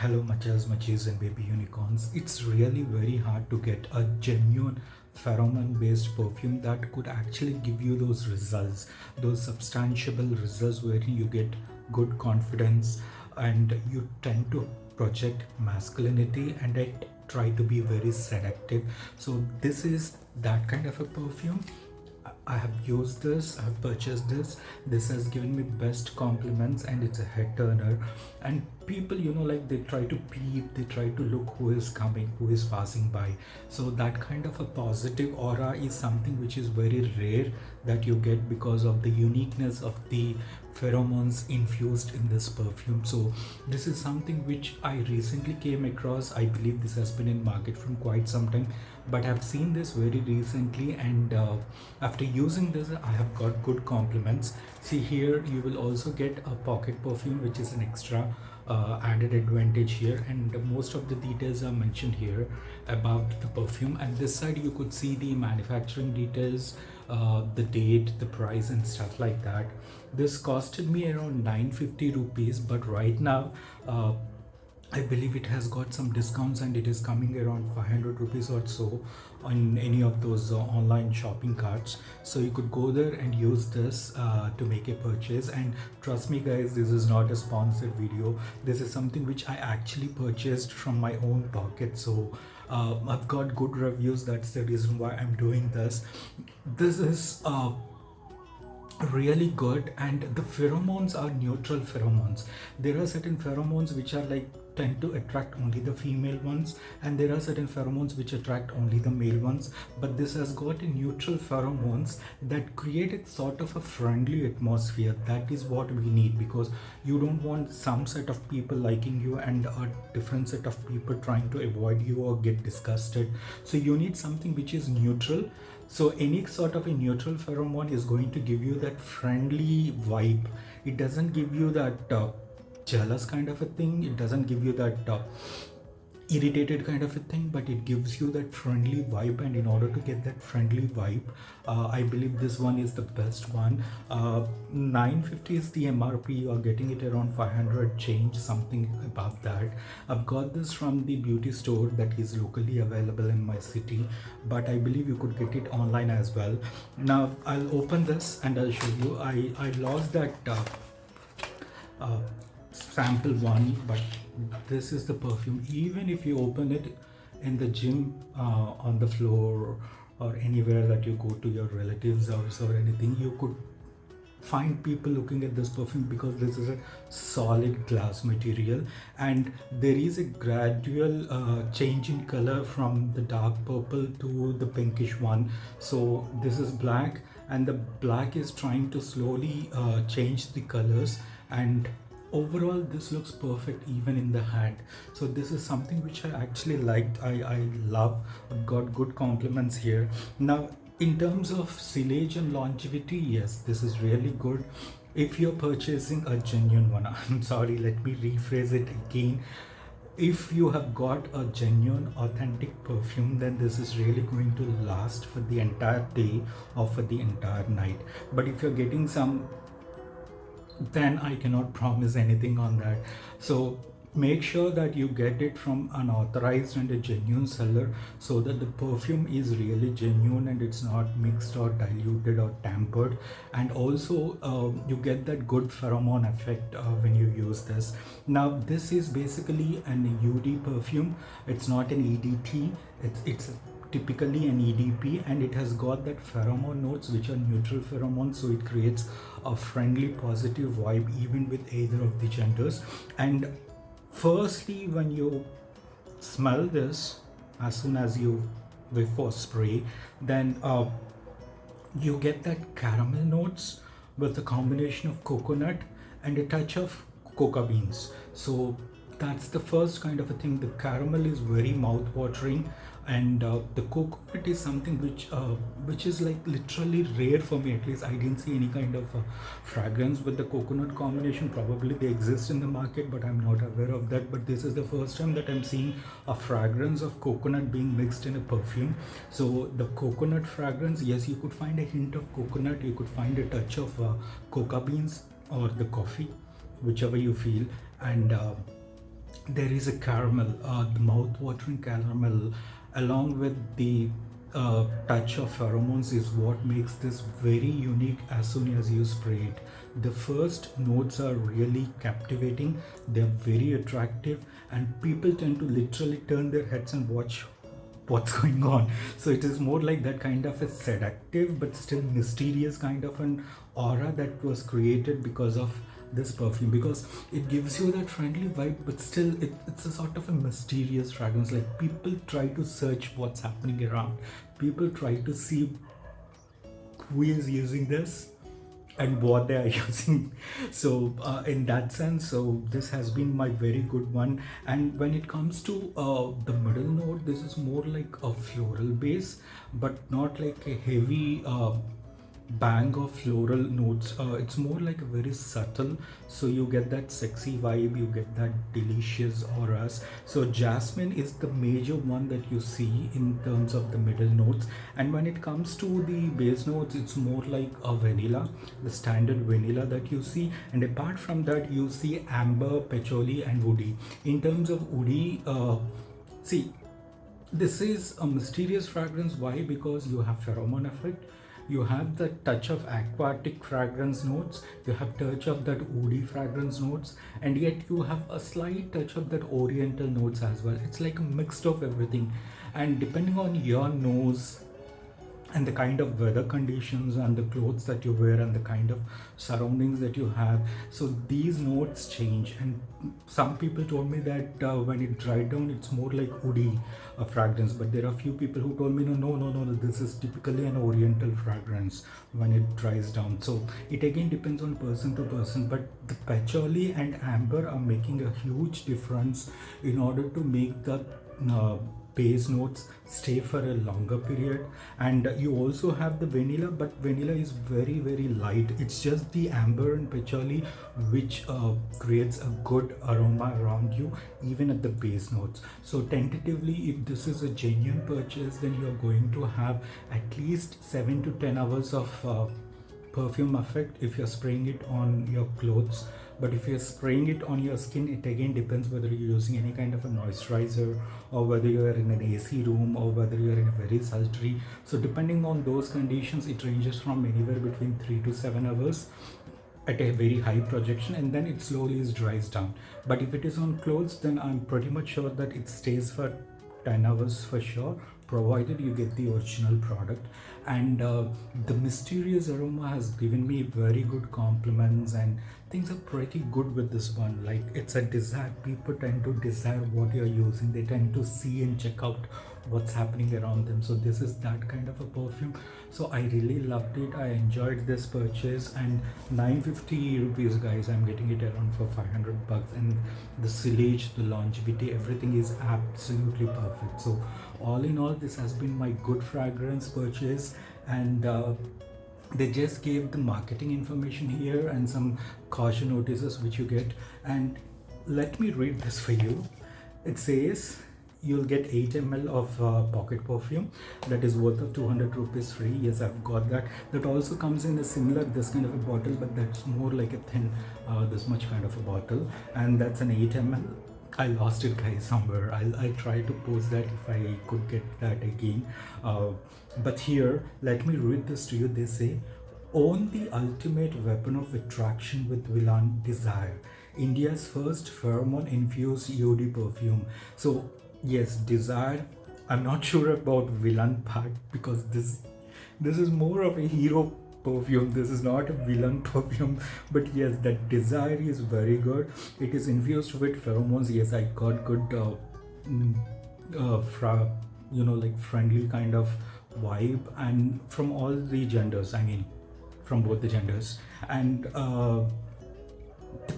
Hello, machas, and baby unicorns. It's really very hard to get a genuine pheromone based perfume that could actually give you those results, those substantiable results wherein you get good confidence and you tend to project masculinity and it try to be very seductive. So, this is that kind of a perfume. I have used this, I have purchased this. This has given me best compliments and it's a head turner. And people, like they try to peep, they try to look who is coming, who is passing by. So that kind of a positive aura is something which is very rare that you get because of the uniqueness of the pheromones infused in this perfume. So this is something which I recently came across. I believe this has been in market from quite some time, but I've seen this very recently, and after using this I have got good compliments. See, here you will also get a pocket perfume, which is an extra added advantage here, and most of the details are mentioned here about the perfume. And this side you could see the manufacturing details, the date, the price and stuff like that. This costed me around 950 rupees, but right now I believe it has got some discounts and it is coming around 500 rupees or so on any of those online shopping carts. So you could go there and use this to make a purchase. And trust me guys, this is not a sponsored video. This is something which I actually purchased from my own pocket. So I've got good reviews. That's the reason why I'm doing this. This is really good, and the pheromones are neutral pheromones. There are certain pheromones which are like tend to attract only the female ones, and there are certain pheromones which attract only the male ones, but this has got a neutral pheromones that create a sort of a friendly atmosphere. That is what we need, because you don't want some set of people liking you and a different set of people trying to avoid you or get disgusted. So you need something which is neutral. So any sort of a neutral pheromone is going to give you that friendly vibe. It doesn't give you that jealous kind of a thing. It doesn't give you that irritated kind of a thing, but it gives you that friendly vibe. And in order to get that friendly vibe, I believe this one is the best one. 950 is the MRP. You are getting it around 500 change, something about that. I've got this from the beauty store that is locally available in my city, but I believe you could get it online as well. Now I'll open this and I'll show you. I lost that uh, sample one, but this is the perfume. Even if you open it in the gym, on the floor, or anywhere that you go to your relatives house or anything, you could find people looking at this perfume, because this is a solid glass material and there is a gradual change in color from the dark purple to the pinkish one. So this is black, and the black is trying to slowly change the colors, and overall this looks perfect even in the hand. So this is something which I actually liked. I love. I've got good compliments here. Now in terms of sillage and longevity, yes, this is really good if you're purchasing a genuine one. I'm sorry, let me rephrase it again. If you have got a genuine authentic perfume, then this is really going to last for the entire day or for the entire night. But if you're getting some, then I cannot promise anything on that. So make sure that you get it from an authorized and a genuine seller, so that the perfume is really genuine and it's not mixed or diluted or tampered. And also you get that good pheromone effect when you use this. Now this is basically an UD perfume. It's not an EDT. It's typically an EDP, and it has got that pheromone notes which are neutral pheromones, so it creates a friendly positive vibe even with either of the genders. And firstly, when you smell this, as soon as you whiff or spray, then you get that caramel notes with a combination of coconut and a touch of coca beans. So that's the first kind of a thing. The caramel is very mouth watering, and the coconut is something which is like literally rare for me. At least I didn't see any kind of fragrance with the coconut combination. Probably they exist in the market, but I'm not aware of that. But this is the first time that I'm seeing a fragrance of coconut being mixed in a perfume. So the coconut fragrance, yes, you could find a hint of coconut, you could find a touch of coca beans or the coffee, whichever you feel. And there is a caramel, the mouth-watering caramel, along with the touch of pheromones is what makes this very unique as soon as you spray it. The first notes are really captivating, they're very attractive, and people tend to literally turn their heads and watch what's going on. So it is more like that kind of a seductive but still mysterious kind of an aura that was created because of this perfume, because it gives you that friendly vibe but still it's a sort of a mysterious fragrance. Like, people try to search what's happening around, people try to see who is using this and what they are using. So in that sense, so this has been my very good one. And when it comes to the middle note, this is more like a floral base, but not like a heavy bang of floral notes. It's more like a very subtle, so you get that sexy vibe, you get that delicious auras. So jasmine is the major one that you see in terms of the middle notes. And when it comes to the base notes, it's more like a vanilla, the standard vanilla that you see. And apart from that, you see amber, patchouli and woody. In terms of woody, see, this is a mysterious fragrance. Why? Because you have pheromone effect, you have the touch of aquatic fragrance notes, you have touch of that woody fragrance notes, and yet you have a slight touch of that oriental notes as well. It's like a mix of everything, and depending on your nose and the kind of weather conditions and the clothes that you wear and the kind of surroundings that you have, so these notes change. And some people told me that when it dried down, it's more like woody fragrance, but there are few people who told me no, this is typically an oriental fragrance when it dries down. So it again depends on person to person, but the patchouli and amber are making a huge difference in order to make the base notes stay for a longer period. And you also have the vanilla, but vanilla is very light. It's just the amber and patchouli which creates a good aroma around you, even at the base notes. So tentatively, if this is a genuine purchase, then you're going to have at least 7 to 10 hours of perfume effect if you're spraying it on your clothes. But if you're spraying it on your skin, it again depends whether you're using any kind of a moisturizer, or whether you're in an AC room, or whether you're in a very sultry. So depending on those conditions, it ranges from anywhere between 3 to 7 hours at a very high projection, and then it slowly dries down. But if it is on clothes, then I'm pretty much sure that it stays for 10 hours for sure, provided you get the original product. And the mysterious aroma has given me very good compliments, and things are pretty good with this one. Like, it's a desire, people tend to desire what you're using, they tend to see and check out what's happening around them. So this is that kind of a perfume. So I really loved it, I enjoyed this purchase. And 950 rupees, guys, I'm getting it around for 500 bucks, and the sillage, the longevity, everything is absolutely perfect. So all in all, this has been my good fragrance purchase. And they just gave the marketing information here and some caution notices which you get. And let me read this for you. It says you'll get 8 ml of pocket perfume that is worth of 200 rupees free. Yes, I've got that. That also comes in a similar this kind of a bottle, but that's more like a thin this much kind of a bottle, and that's an 8 ml. I lost it, guys, somewhere. I'll try to post that if I could get that again. But here, let me read this to you. They say, own the ultimate weapon of attraction with Villan Desire, India's first pheromone-infused Eau De Perfume. So yes, Desire. I'm not sure about villain part, because this is more of a hero perfume. This is not a villain perfume. But yes, that Desire is very good. It is infused with pheromones. Yes, I got good like friendly kind of vibe, and from all the genders, I mean from both the genders. And the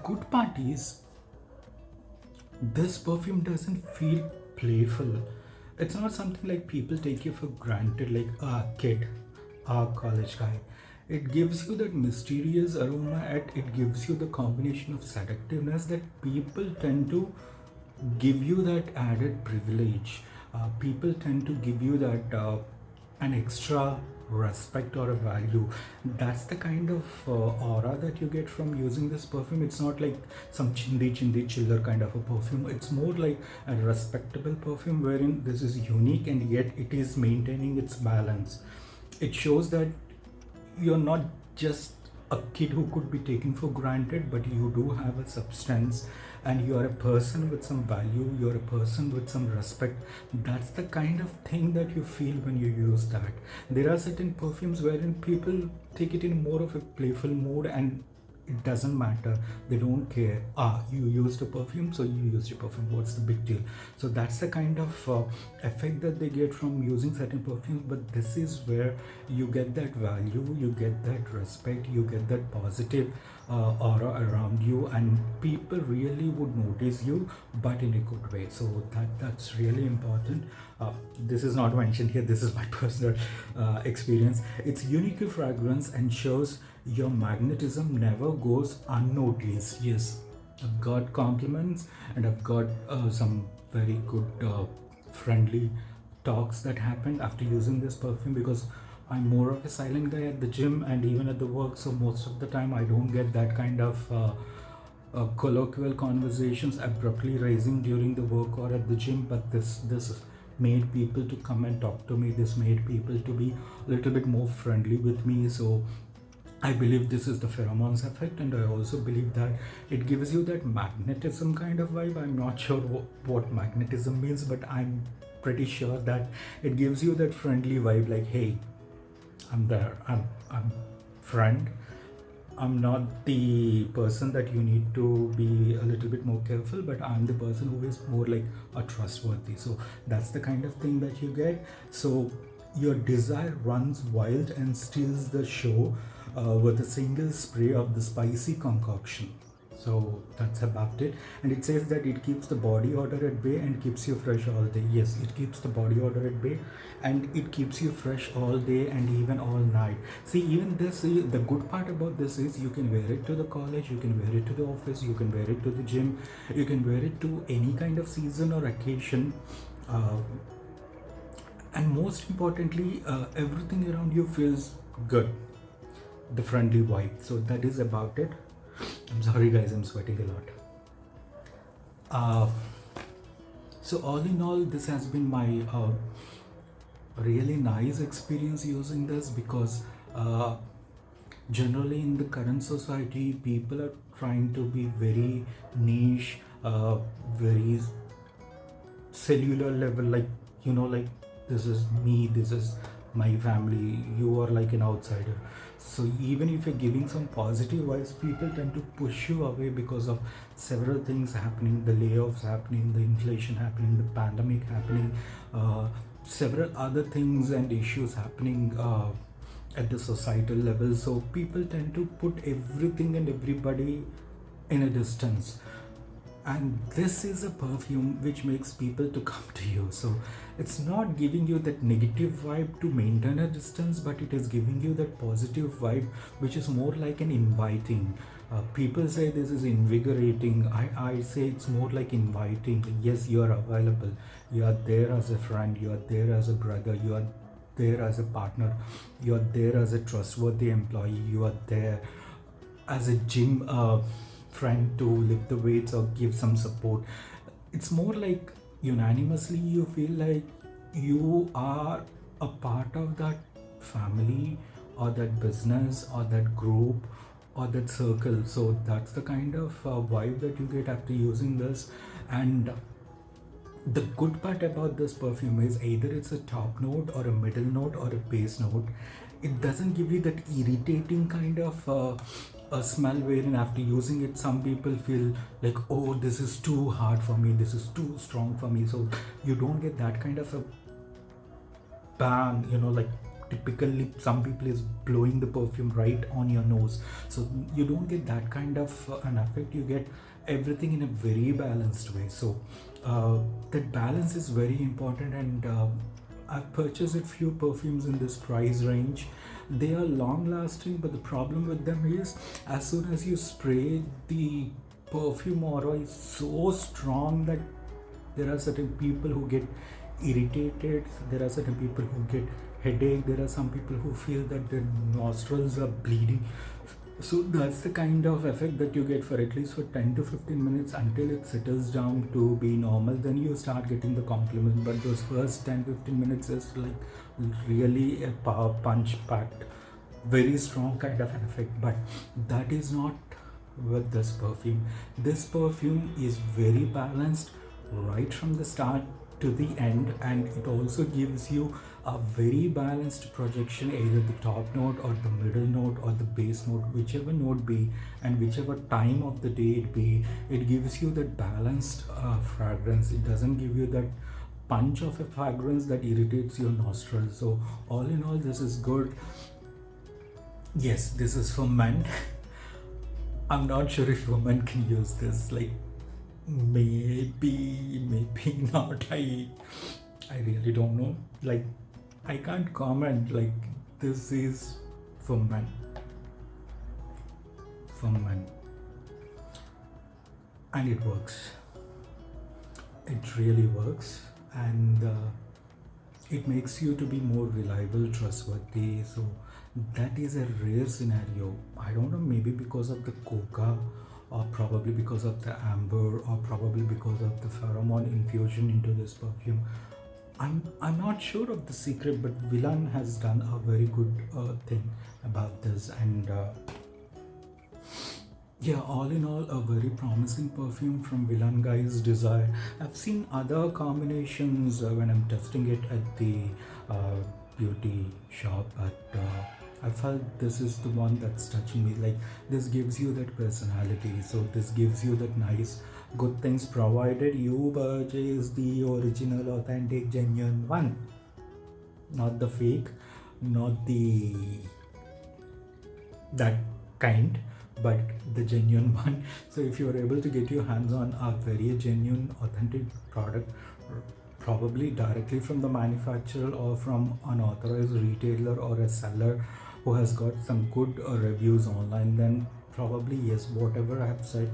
good part is, this perfume doesn't feel playful. It's not something like people take you for granted, like a kid, a college guy. It gives you that mysterious aroma, and it gives you the combination of seductiveness that people tend to give you that added privilege. People tend to give you that an extra respect or a value. That's the kind of aura that you get from using this perfume. It's not like some chindi chiller kind of a perfume. It's more like a respectable perfume wherein this is unique and yet it is maintaining its balance. It shows that you're not just a kid who could be taken for granted, but you do have a substance and you are a person with some value, you're a person with some respect. That's the kind of thing that you feel when you use that. There are certain perfumes wherein people take it in more of a playful mode and it doesn't matter, they don't care. You used a perfume, so you used a perfume, what's the big deal? So that's the kind of effect that they get from using certain perfumes. But this is where you get that value, you get that respect, you get that positive aura around you, and people really would notice you, but in a good way. So that's really important. This is not mentioned here, this is my personal experience. It's unique fragrance ensures your magnetism never goes unnoticed. Yes, I've got compliments and I've got some very good friendly talks that happened after using this perfume, because I'm more of a silent guy at the gym and even at the work, so most of the time I don't get that kind of colloquial conversations abruptly rising during the work or at the gym. But this made people to come and talk to me, this made people to be a little bit more friendly with me. So I believe this is the pheromones effect, and I also believe that it gives you that magnetism kind of vibe. I'm not sure what magnetism means, but I'm pretty sure that it gives you that friendly vibe, like, hey, I'm there, I'm friend. I'm not the person that you need to be a little bit more careful, but I'm the person who is more like a trustworthy. So that's the kind of thing that you get. So your desire runs wild and steals the show with a single spray of the spicy concoction. So that's about it. And it says that it keeps the body odor at bay and keeps you fresh all day. Yes, it keeps the body odor at bay and it keeps you fresh all day and even all night. See, even this, the good part about this is you can wear it to the college, you can wear it to the office, you can wear it to the gym, you can wear it to any kind of season or occasion. And most importantly, everything around you feels good, the friendly vibe. So that is about it. I'm sorry guys, I'm sweating a lot. So all in all, this has been my really nice experience using this, because generally in the current society people are trying to be very niche, very cellular level, like, you know, like, this is me, this is my family, you are like an outsider. So even if you're giving some positive vibes, people tend to push you away because of several things happening, the layoffs happening, the inflation happening, the pandemic happening, several other things and issues happening at the societal level. So people tend to put everything and everybody in a distance, and this is a perfume which makes people to come to you. So it's not giving you that negative vibe to maintain a distance, but it is giving you that positive vibe which is more like an inviting. People say this is invigorating. I say it's more like inviting. Yes, you are available, you are there as a friend, you are there as a brother, you are there as a partner, you are there as a trustworthy employee, you are there as a gym friend to lift the weights or give some support. It's more like unanimously you feel like you are a part of that family or that business or that group or that circle. So that's the kind of vibe that you get after using this. And the good part about this perfume is either it's a top note or a middle note or a base note. It doesn't give you that irritating kind of a smell wherein after using it some people feel like, oh, this is too hard for me, this is too strong for me. So you don't get that kind of a bang, you know, like typically some people is blowing the perfume right on your nose. So you don't get that kind of an effect. You get everything in a very balanced way. So that balance is very important. And I've purchased a few perfumes in this price range. They are long lasting, but the problem with them is as soon as you spray, the perfume aura is so strong that there are certain people who get irritated, there are certain people who get headache, there are some people who feel that their nostrils are bleeding. So that's the kind of effect that you get for at least for 10 to 15 minutes until it settles down to be normal. Then you start getting the compliment. But those first 10-15 minutes is like really a power punch packed, very strong kind of an effect. But that is not with this perfume. This perfume is very balanced right from the start to the end, and it also gives you a very balanced projection, either the top note or the middle note or the base note, whichever note be and whichever time of the day it be. It gives you that balanced fragrance. It doesn't give you that punch of a fragrance that irritates your nostrils. So all in all, this is good. Yes, this is for men. I'm not sure if women can use this. Like, maybe not. I really don't know. Like, I can't comment. Like, this is for men. For men. And it works. It really works. And it makes you to be more reliable, trustworthy. So that is a rare scenario. I don't know, maybe because of the coca, or probably because of the amber, or probably because of the pheromone infusion into this perfume. I'm not sure of the secret, but Villain has done a very good thing about this. And yeah, all in all, a very promising perfume from Villain, guys. Desire. I've seen other combinations when I'm testing it at the beauty shop, but I felt this is the one that's touching me. Like, this gives you that personality. So this gives you that nice, good things, provided you purchase the original, authentic, genuine one, not the fake, not the that kind, but the genuine one. So if you are able to get your hands on a very genuine, authentic product, probably directly from the manufacturer or from an authorized retailer or a seller who has got some good reviews online, then probably yes, whatever I have said,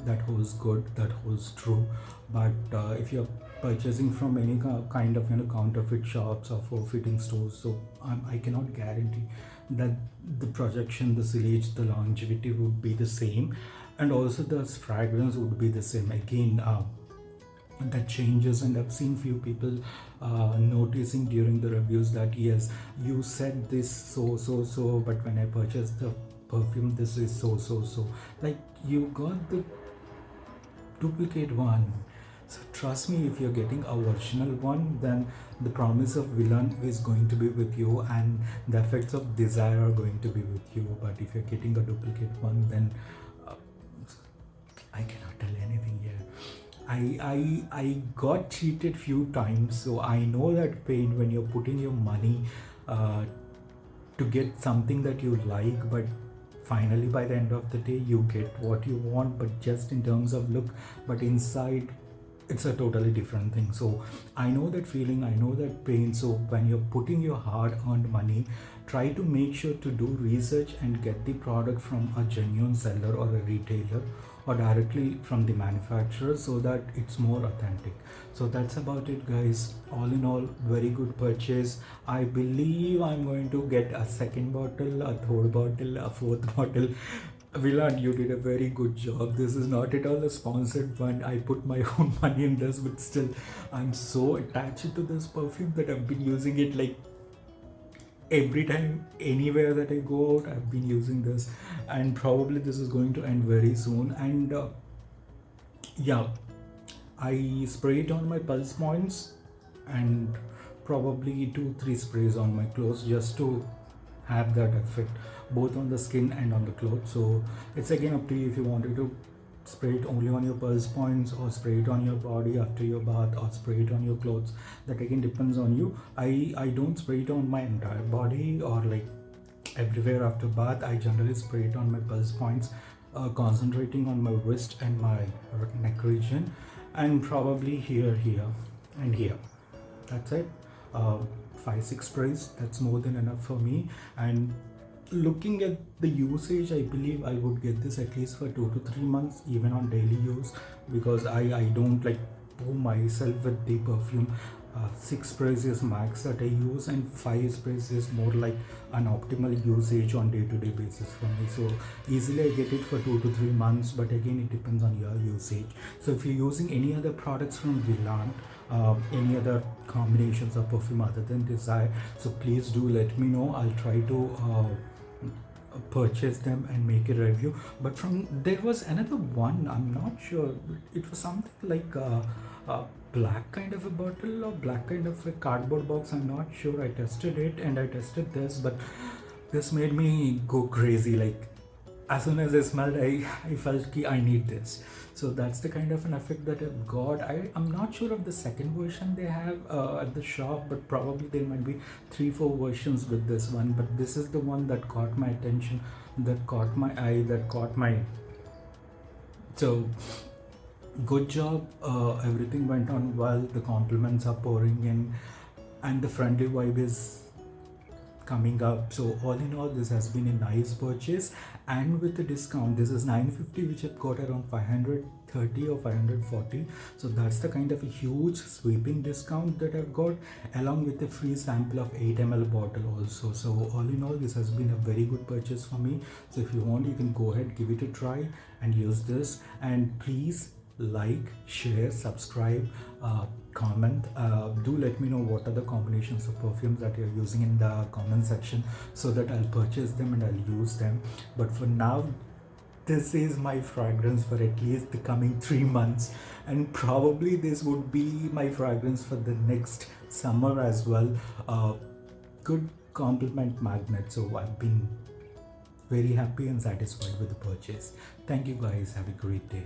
that holds good, that holds true. But if you're purchasing from any kind of counterfeit shops or forfeiting stores, so I cannot guarantee that the projection, the sillage, the longevity would be the same, and also the fragrance would be the same. Again, that changes, and I've seen few people noticing during the reviews that yes, you said this so, but when I purchased the perfume, this is so. Like, you got the duplicate one. So trust me, if you're getting a original one, then the promise of Villain is going to be with you, and the effects of Desire are going to be with you. But if you're getting a duplicate one, then I cannot tell anything here. I got cheated few times, so I know that pain when you're putting your money to get something that you like, but finally by the end of the day you get what you want, but just in terms of look, but inside it's a totally different thing. So I know that feeling, I know that pain. So when you're putting your hard-earned money, try to make sure to do research and get the product from a genuine seller or a retailer, or directly from the manufacturer, so that it's more authentic. So that's about it, guys. All in all, very good purchase. I believe I'm going to get a second bottle, a third bottle, a fourth bottle. Villain, you did a very good job. This is not at all a sponsored one. I put my own money in this, but still, I'm so attached to this perfume that I've been using it like every time, anywhere that I go out, I've been using this, and probably this is going to end very soon. And yeah, I spray it on my pulse points, and probably 2-3 sprays on my clothes, just to have that effect both on the skin and on the clothes. So it's again up to you if you wanted to spray it only on your pulse points, or spray it on your body after your bath, or spray it on your clothes. That again depends on you. I don't spray it on my entire body or like everywhere after bath. I generally spray it on my pulse points, concentrating on my wrist and my neck region, and probably here, and here. That's it. 5-6 sprays, that's more than enough for me. And looking at the usage, I believe I would get this at least for 2 to 3 months, even on daily use, because I don't like pour myself with the perfume. 6 sprays is max that I use, and 5 sprays is more like an optimal usage on day-to-day basis for me. So easily I get it for 2 to 3 months, but again it depends on your usage. So if you're using any other products from Villan, any other combinations of perfume other than Desire, so please do let me know. I'll try to purchase them and make a review. But from there was another one, I'm not sure, it was something like a black kind of a bottle or black kind of a cardboard box, I'm not sure. I tested it and I tested this, but this made me go crazy. Like as soon as I smelled, I felt ki I need this. So that's the kind of an effect that I've got. I'm not sure of the second version they have at the shop, but probably there might be 3-4 versions with this one. But this is the one that caught my attention, that caught my eye, that caught my... So good job. Everything went on well. The compliments are pouring in and the friendly vibe is coming up. So all in all, this has been a nice purchase, and with the discount, this is 950, which I've got around 530 or 540. So that's the kind of a huge sweeping discount that I've got, along with a free sample of 8 ml bottle also. So all in all, this has been a very good purchase for me. So if you want, you can go ahead, give it a try and use this. And please like, share, subscribe, comment. Do let me know what are the combinations of perfumes that you're using in the comment section, so that I'll purchase them and I'll use them. But for now, this is my fragrance for at least the coming 3 months, and probably this would be my fragrance for the next summer as well. Good compliment magnet. So I've been very happy and satisfied with the purchase. Thank you guys. Have a great day.